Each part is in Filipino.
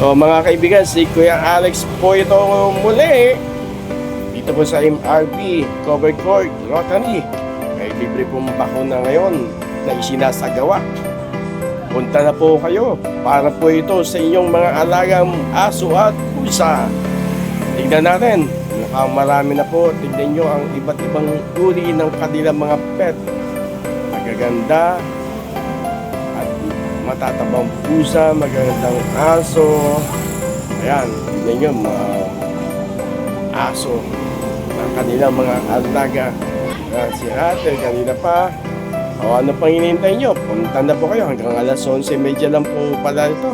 O mga kaibigan, si Kuya Alex po ito muli dito po sa MRB Covered Court Rotary. May libre pong bakuna ngayon na isinasagawa. Punta na po kayo para po ito sa inyong mga alagang aso at pusa. Tignan natin, mukhang marami na po. Tignan nyo ang iba't ibang uri ng kanilang mga pet. Magaganda at matatabang pusa, magagandang aso. Ayan, tignan nyo mga aso ng kanilang mga alaga. Si Ate, kanina pa. O ano pang hinihintay nyo? Punta na po kayo hanggang alas 11:30 lang po pala ito.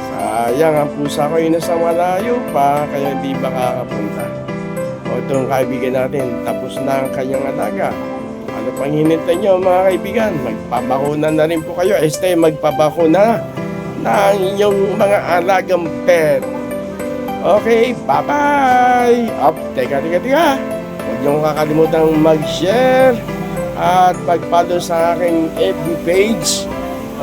Sayang ang pusa ko yun nasa malayo pa, kaya hindi makakapunta. O itong kaibigan natin, tapos na ang kanyang alaga. Ano pang hinihintay nyo mga kaibigan? Magpabakuna na rin po kayo. Magpabakuna na ang inyong mga alagang pet. Okay, bye-bye! Teka. Huwag niyong kakalimutang mag-share at mag-follow sa aking FB page.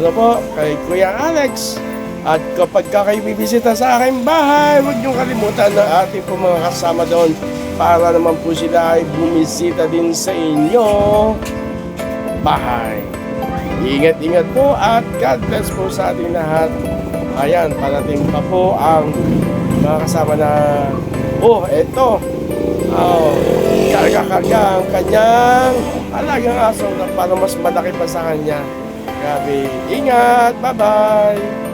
Ano po, kay Kuya Alex. At kapag kayo bibisita sa aking bahay, huwag niyong kalimutan na ating po mga kasama doon para naman po sila ay bumisita din sa inyo bahay. Ingat po at God bless po sa ating lahat. Ayan, parating pa po ang mga kasama na eto. Karga ang kanyang alagang aso na para mas malaki pa sa kanya. Grabe. Ingat. Bye-bye.